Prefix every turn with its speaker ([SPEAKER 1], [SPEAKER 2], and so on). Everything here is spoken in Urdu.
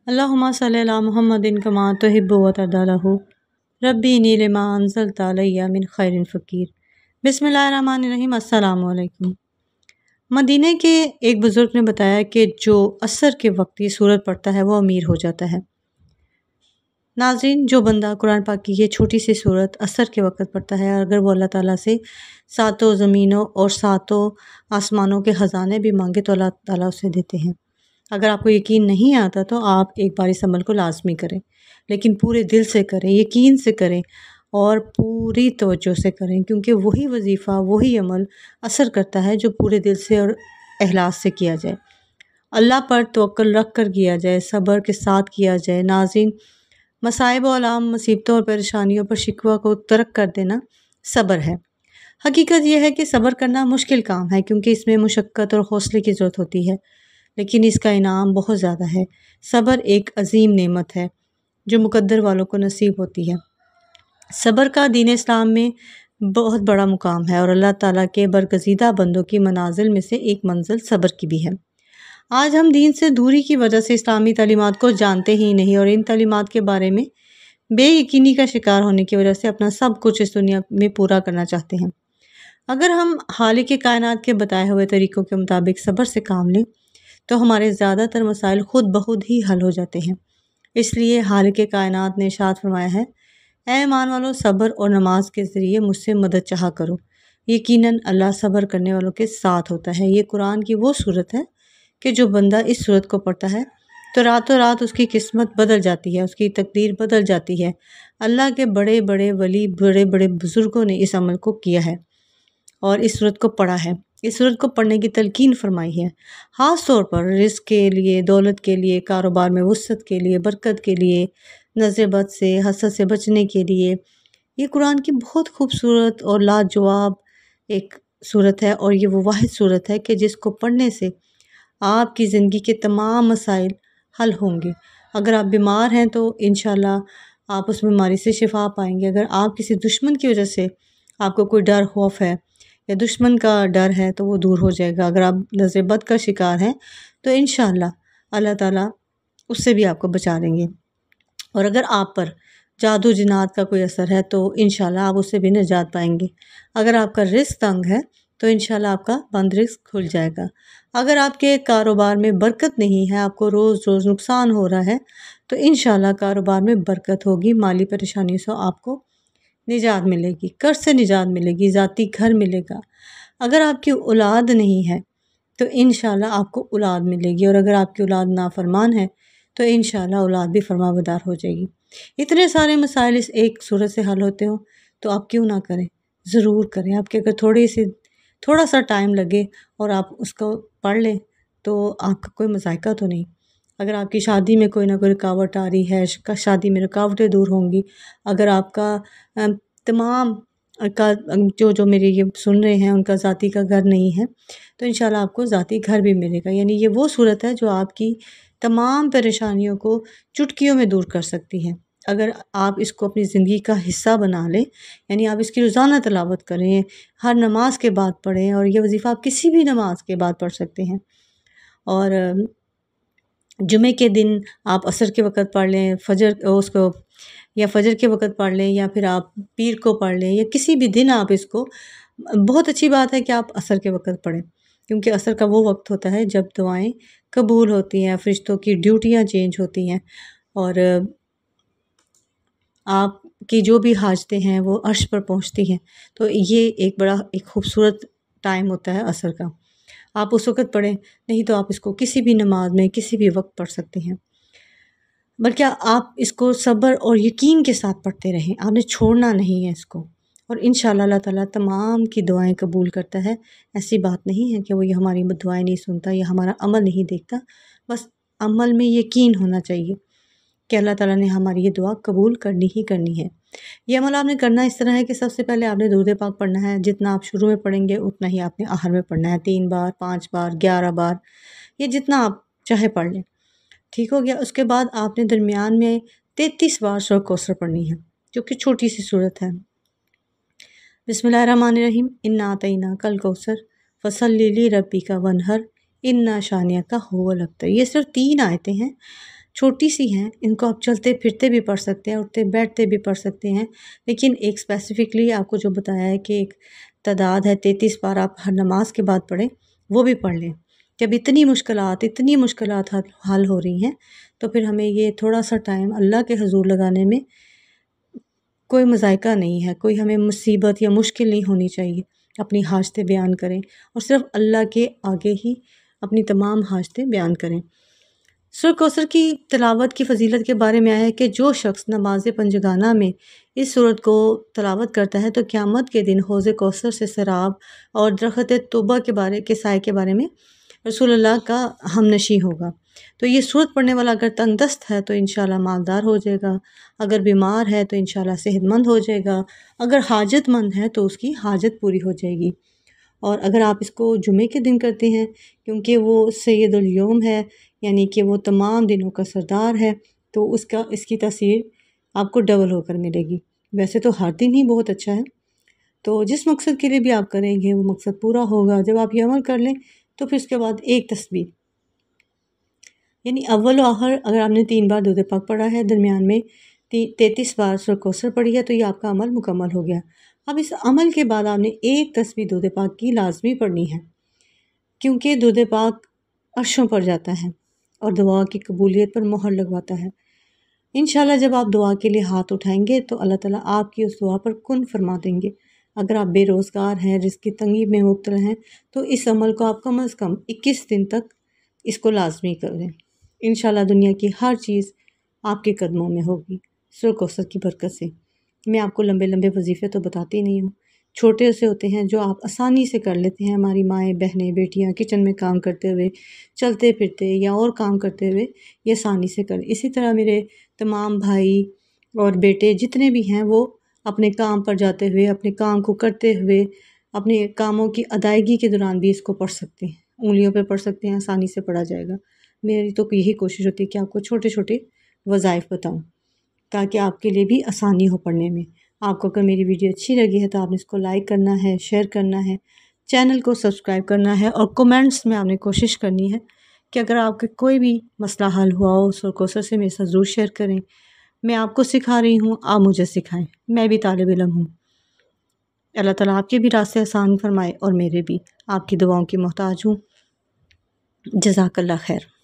[SPEAKER 1] اللہم صلی علی محمد کما تحب و ترضی لہ ربی انی لما انزلت علی من خیر فقیر۔ بسم اللہ الرحمن الرحیم۔ السلام علیکم۔ مدینہ کے ایک بزرگ نے بتایا کہ جو عصر کے وقت یہ سورت پڑھتا ہے وہ امیر ہو جاتا ہے۔ ناظرین، جو بندہ قرآن پاک کی یہ چھوٹی سی سورت عصر کے وقت پڑھتا ہے، اگر وہ اللہ تعالیٰ سے ساتوں زمینوں اور ساتوں آسمانوں کے خزانے بھی مانگے تو اللہ تعالیٰ اسے دیتے ہیں۔ اگر آپ کو یقین نہیں آتا تو آپ ایک بار اس عمل کو لازمی کریں، لیکن پورے دل سے کریں، یقین سے کریں اور پوری توجہ سے کریں، کیونکہ وہی وظیفہ، وہی عمل اثر کرتا ہے جو پورے دل سے اور اخلاص سے کیا جائے، اللہ پر توکل رکھ کر کیا جائے، صبر کے ساتھ کیا جائے۔ ناظرین، مصائب و آلام، مصیبتوں اور پریشانیوں پر شکوہ کو ترک کر دینا صبر ہے۔ حقیقت یہ ہے کہ صبر کرنا مشکل کام ہے، کیونکہ اس میں مشقت اور حوصلے کی ضرورت ہوتی ہے، لیکن اس کا انعام بہت زیادہ ہے۔ صبر ایک عظیم نعمت ہے جو مقدر والوں کو نصیب ہوتی ہے۔ صبر کا دین اسلام میں بہت بڑا مقام ہے اور اللہ تعالیٰ کے برگزیدہ بندوں کی منازل میں سے ایک منزل صبر کی بھی ہے۔ آج ہم دین سے دوری کی وجہ سے اسلامی تعلیمات کو جانتے ہی نہیں اور ان تعلیمات کے بارے میں بے یقینی کا شکار ہونے کی وجہ سے اپنا سب کچھ اس دنیا میں پورا کرنا چاہتے ہیں۔ اگر ہم خالق کائنات کے بتائے ہوئے طریقوں کے مطابق صبر سے کام لیں تو ہمارے زیادہ تر مسائل خود بخود ہی حل ہو جاتے ہیں۔ اس لیے خالق کائنات نے ارشاد فرمایا ہے، اے ایمان والو، صبر اور نماز کے ذریعے مجھ سے مدد چاہا کرو، یقیناً اللہ صبر کرنے والوں کے ساتھ ہوتا ہے۔ یہ قرآن کی وہ صورت ہے کہ جو بندہ اس صورت کو پڑھتا ہے تو راتوں رات اس کی قسمت بدل جاتی ہے، اس کی تقدیر بدل جاتی ہے۔ اللہ کے بڑے بڑے ولی، بڑے بڑے بزرگوں نے اس عمل کو کیا ہے اور اس صورت کو پڑھا ہے، اس صورت کو پڑھنے کی تلقین فرمائی ہے، خاص طور پر رزق کے لیے، دولت کے لیے، کاروبار میں وسعت کے لیے، برکت کے لیے، نظر بد سے، حسد سے بچنے کے لیے۔ یہ قرآن کی بہت خوبصورت اور لاجواب ایک صورت ہے، اور یہ وہ واحد صورت ہے کہ جس کو پڑھنے سے آپ کی زندگی کے تمام مسائل حل ہوں گے۔ اگر آپ بیمار ہیں تو انشاءاللہ آپ اس بیماری سے شفا پائیں گے۔ اگر آپ کسی دشمن کی وجہ سے آپ کو کوئی ڈر، خوف ہے یا دشمن کا ڈر ہے تو وہ دور ہو جائے گا۔ اگر آپ نظر بد کا شکار ہیں تو انشاءاللہ اللہ تعالیٰ اس سے بھی آپ کو بچا لیں گے۔ اور اگر آپ پر جادو جنات کا کوئی اثر ہے تو انشاءاللہ آپ اس سے بھی نجات پائیں گے۔ اگر آپ کا رزق تنگ ہے تو انشاءاللہ آپ کا بند رزق کھل جائے گا۔ اگر آپ کے کاروبار میں برکت نہیں ہے، آپ کو روز روز نقصان ہو رہا ہے تو انشاءاللہ کاروبار میں برکت ہوگی، مالی پریشانیوں سے آپ کو نجات ملے گی، قرض سے نجات ملے گی، ذاتی گھر ملے گا۔ اگر آپ کی اولاد نہیں ہے تو انشاءاللہ آپ کو اولاد ملے گی، اور اگر آپ کی اولاد نافرمان ہے تو انشاءاللہ اولاد بھی فرمانبردار ہو جائے گی۔ اتنے سارے مسائل اس ایک صورت سے حل ہوتے ہوں تو آپ کیوں نہ کریں، ضرور کریں۔ آپ کے اگر تھوڑا سا ٹائم لگے اور آپ اس کو پڑھ لیں تو آپ کا کوئی مذائقہ تو نہیں۔ اگر آپ کی شادی میں کوئی نہ کوئی رکاوٹ آ رہی ہے، شادی میں رکاوٹیں دور ہوں گی۔ اگر آپ کا تمام کا جو میرے یہ سن رہے ہیں ان کا ذاتی کا گھر نہیں ہے تو انشاءاللہ آپ کو ذاتی گھر بھی ملے گا۔ یعنی یہ وہ صورت ہے جو آپ کی تمام پریشانیوں کو چٹکیوں میں دور کر سکتی ہے۔ اگر آپ اس کو اپنی زندگی کا حصہ بنا لیں، یعنی آپ اس کی روزانہ تلاوت کریں، ہر نماز کے بعد پڑھیں، اور یہ وظیفہ آپ کسی بھی نماز کے بعد پڑھ سکتے ہیں۔ اور جمعے کے دن آپ عصر کے وقت پڑھ لیں، فجر کے وقت پڑھ لیں، یا پھر آپ پیر کو پڑھ لیں، یا کسی بھی دن آپ اس کو، بہت اچھی بات ہے کہ آپ عصر کے وقت پڑھیں، کیونکہ عصر کا وہ وقت ہوتا ہے جب دعائیں قبول ہوتی ہیں، فرشتوں کی ڈیوٹیاں چینج ہوتی ہیں، اور آپ کی جو بھی حاجتیں ہیں وہ عرش پر پہنچتی ہیں۔ تو یہ ایک خوبصورت ٹائم ہوتا ہے عصر کا، آپ اس وقت پڑھیں، نہیں تو آپ اس کو کسی بھی نماز میں کسی بھی وقت پڑھ سکتے ہیں، بلکہ آپ اس کو صبر اور یقین کے ساتھ پڑھتے رہیں، آپ نے چھوڑنا نہیں ہے اس کو، اور انشاءاللہ اللہ تعالیٰ تمام کی دعائیں قبول کرتا ہے۔ ایسی بات نہیں ہے کہ وہ یہ ہماری دعائیں نہیں سنتا یا ہمارا عمل نہیں دیکھتا، بس عمل میں یقین ہونا چاہیے کہ اللہ تعالیٰ نے ہماری یہ دعا قبول کرنی ہی کرنی ہے۔ یہ عمل آپ نے کرنا اس طرح ہے کہ سب سے پہلے آپ نے درود پاک پڑھنا ہے، جتنا آپ شروع میں پڑھیں گے اتنا ہی آپ نے آخر میں پڑھنا ہے، 3 بار، 5 بار، 11 بار، یہ جتنا آپ چاہے پڑھ لیں، ٹھیک ہو گیا۔ اس کے بعد آپ نے درمیان میں 33 بار سورۃ کوثر پڑھنی ہے، جو کہ چھوٹی سی صورت ہے۔ بسم اللہ الرحمن الرحیم، انا اعطیناک الکوثر فصلی لربک وانحر ان شانئک ھو الابتر۔ یہ صرف 3 آیتیں ہیں، چھوٹی سی ہیں، ان کو آپ چلتے پھرتے بھی پڑھ سکتے ہیں، اٹھتے بیٹھتے بھی پڑھ سکتے ہیں، لیکن ایک اسپیسیفکلی آپ کو جو بتایا ہے کہ ایک تعداد ہے 33 بار آپ ہر نماز کے بعد پڑھیں، وہ بھی پڑھ لیں۔ جب اتنی مشکلات حل ہو رہی ہیں تو پھر ہمیں یہ تھوڑا سا ٹائم اللہ کے حضور لگانے میں کوئی مذائقہ نہیں ہے، کوئی ہمیں مصیبت یا مشکل نہیں ہونی چاہیے۔ اپنی حاجتیں بیان کریں اور صرف اللہ کے آگے ہی اپنی تمام حاجتیں بیان کریں۔ سورہ کوثر کی تلاوت کی فضیلت کے بارے میں آیا ہے کہ جو شخص نماز پنجگانہ میں اس سورت کو تلاوت کرتا ہے تو قیامت کے دن حوض کوثر سے سراب اور درخت توبہ کے سائے کے بارے میں رسول اللہ کا ہمنشیں ہوگا۔ تو یہ سورت پڑھنے والا اگر تنگ دست ہے تو انشاءاللہ مالدار ہو جائے گا، اگر بیمار ہے تو انشاءاللہ صحت مند ہو جائے گا، اگر حاجت مند ہے تو اس کی حاجت پوری ہو جائے گی۔ اور اگر آپ اس کو جمعے کے دن کرتے ہیں کیونکہ وہ سید الیوم ہے، یعنی کہ وہ تمام دنوں کا سردار ہے، تو اس کی تاثیر آپ کو ڈبل ہو کر ملے گی۔ ویسے تو ہر دن ہی بہت اچھا ہے، تو جس مقصد کے لیے بھی آپ کریں گے وہ مقصد پورا ہوگا۔ جب آپ یہ عمل کر لیں تو پھر اس کے بعد ایک تسبیح، یعنی اول و آخر اگر آپ نے 3 بار درود پاک پڑھا ہے، درمیان میں 33 بار سورہ کوثر پڑھی ہے، تو یہ آپ کا عمل مکمل ہو گیا۔ اب اس عمل کے بعد آپ نے ایک تسبیح درود پاک کی لازمی پڑھنی ہے، کیونکہ درود پاک عرشوں پر جاتا ہے اور دعا کی قبولیت پر مہر لگواتا ہے۔ انشاءاللہ جب آپ دعا کے لیے ہاتھ اٹھائیں گے تو اللہ تعالیٰ آپ کی اس دعا پر کن فرما دیں گے۔ اگر آپ بے روزگار ہیں، رزق کی تنگی میں مبتلا ہیں، تو اس عمل کو آپ کم از کم 21 دن تک اس کو لازمی کر دیں۔ انشاءاللہ دنیا کی ہر چیز آپ کے قدموں میں ہوگی سورہ کوثر کی برکت سے۔ میں آپ کو لمبے وظیفے تو بتاتی نہیں ہوں، چھوٹے سے ہوتے ہیں جو آپ آسانی سے کر لیتے ہیں۔ ہماری مائیں، بہنیں، بیٹیاں کچن میں کام کرتے ہوئے، چلتے پھرتے یا اور کام کرتے ہوئے یہ آسانی سے کریں۔ اسی طرح میرے تمام بھائی اور بیٹے جتنے بھی ہیں وہ اپنے کام پر جاتے ہوئے، اپنے کام کو کرتے ہوئے، اپنے کاموں کی ادائیگی کے دوران بھی اس کو پڑھ سکتے ہیں، انگلیوں پہ پڑھ سکتے ہیں، آسانی سے پڑھا جائے گا۔ میری تو یہی کوشش ہوتی ہے کہ آپ کو چھوٹے چھوٹے وظائف بتاؤں تاکہ آپ کے لیے بھی آسانی ہو پڑھنے میں۔ آپ کو اگر میری ویڈیو اچھی لگی ہے تو آپ نے اس کو لائک کرنا ہے، شیئر کرنا ہے، چینل کو سبسکرائب کرنا ہے، اور کومنٹس میں آپ نے کوشش کرنی ہے کہ اگر آپ کے کوئی بھی مسئلہ حل ہوا ہو سورہ کوثر سے میرے ساتھ ضرور شیئر کریں۔ میں آپ کو سکھا رہی ہوں، آپ مجھے سکھائیں، میں بھی طالب علم ہوں۔ اللہ تعالیٰ آپ کے بھی راستے آسان فرمائے اور میرے بھی۔ آپ کی دعاؤں کی محتاج ہوں۔ جزاک اللہ خیر۔